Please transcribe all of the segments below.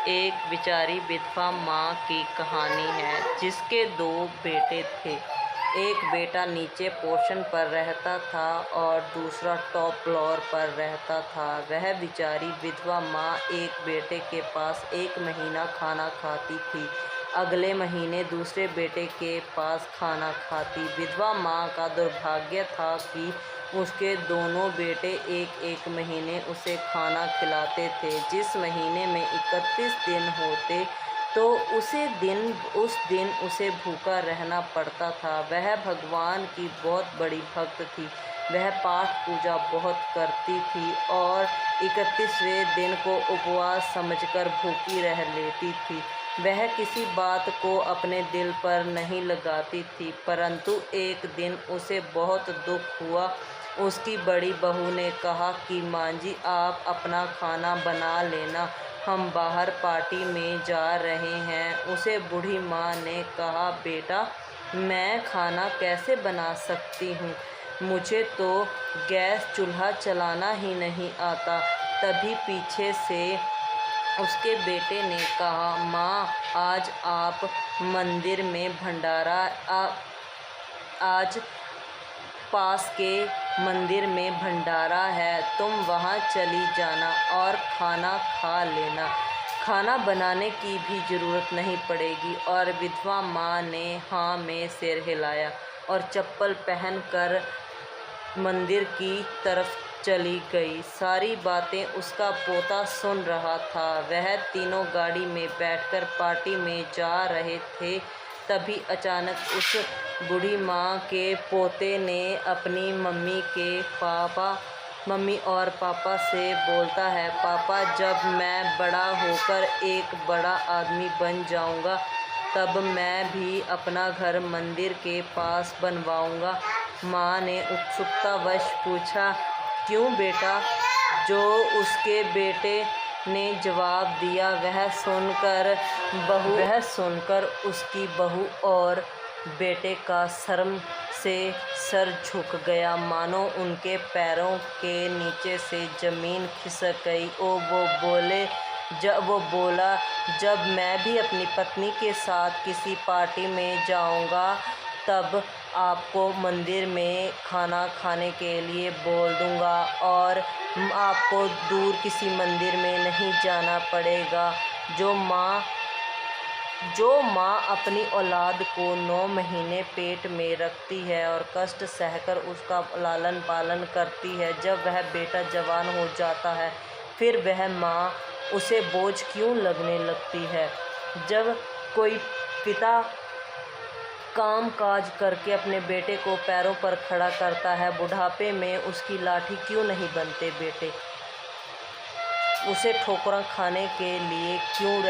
एक बेचारी विधवा माँ की कहानी है जिसके दो बेटे थे। एक बेटा नीचे पोर्शन पर रहता था और दूसरा टॉप फ्लोर पर रहता था। वह बेचारी विधवा माँ एक बेटे के पास एक महीना खाना खाती थी, अगले महीने दूसरे बेटे के पास खाना खाती। विधवा माँ का दुर्भाग्य था कि उसके दोनों बेटे एक एक महीने उसे खाना खिलाते थे। जिस महीने में 31 दिन होते तो उस दिन उसे भूखा रहना पड़ता था। वह भगवान की बहुत बड़ी भक्त थी। वह पाठ पूजा बहुत करती थी और 31वें दिन को उपवास समझकर भूखी रह लेती थी। वह किसी बात को अपने दिल पर नहीं लगाती थी, परंतु एक दिन उसे बहुत दुख हुआ। उसकी बड़ी बहू ने कहा कि माँ जी, आप अपना खाना बना लेना, हम बाहर पार्टी में जा रहे हैं। उसे बूढ़ी माँ ने कहा, बेटा, मैं खाना कैसे बना सकती हूँ, मुझे तो गैस चूल्हा चलाना ही नहीं आता। तभी पीछे से उसके बेटे ने कहा, माँ, आज आप मंदिर में भंडारा आज पास के मंदिर में भंडारा है, तुम वहाँ चली जाना और खाना खा लेना, खाना बनाने की भी ज़रूरत नहीं पड़ेगी। और विधवा माँ ने हाँ में सिर हिलाया और चप्पल पहनकर मंदिर की तरफ चली गई। सारी बातें उसका पोता सुन रहा था। वह तीनों गाड़ी में बैठकर पार्टी में जा रहे थे। तभी अचानक उस बूढ़ी माँ के पोते ने अपनी मम्मी और पापा से बोलता है, पापा, जब मैं बड़ा होकर एक बड़ा आदमी बन जाऊंगा तब मैं भी अपना घर मंदिर के पास बनवाऊंगा। माँ ने उत्सुकतावश पूछा, क्यों बेटा? जो उसके बेटे ने जवाब दिया, वह सुनकर उसकी बहू और बेटे का शर्म से सर झुक गया, मानो उनके पैरों के नीचे से ज़मीन खिसक गई। वो बोला, जब मैं भी अपनी पत्नी के साथ किसी पार्टी में जाऊंगा तब आपको मंदिर में खाना खाने के लिए बोल दूंगा और आपको दूर किसी मंदिर में नहीं जाना पड़ेगा। जो माँ अपनी औलाद को 9 महीने पेट में रखती है और कष्ट सहकर उसका लालन पालन करती है, जब वह बेटा जवान हो जाता है फिर वह माँ उसे बोझ क्यों लगने लगती है। जब कोई पिता काम काज करके अपने बेटे को पैरों पर खड़ा करता है, बुढ़ापे में उसकी लाठी क्यों नहीं बनते बेटे? उसे ठोकरें खाने के लिए क्यों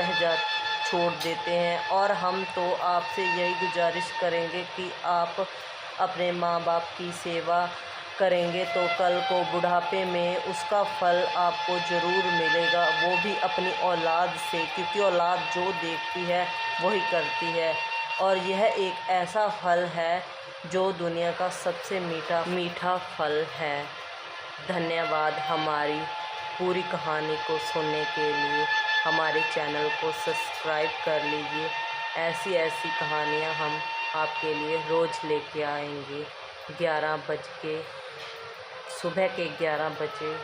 छोड़ देते हैं? और हम तो आपसे यही गुजारिश करेंगे कि आप अपने माँ बाप की सेवा करेंगे तो कल को बुढ़ापे में उसका फल आपको ज़रूर मिलेगा, वो भी अपनी औलाद से, क्योंकि औलाद जो देखती है वही करती है। और यह एक ऐसा फल है जो दुनिया का सबसे मीठा फल है। धन्यवाद हमारी पूरी कहानी को सुनने के लिए। हमारे चैनल को सब्सक्राइब कर लीजिए। ऐसी कहानियाँ हम आपके लिए रोज़ लेके आएंगे। सुबह के 11 बजे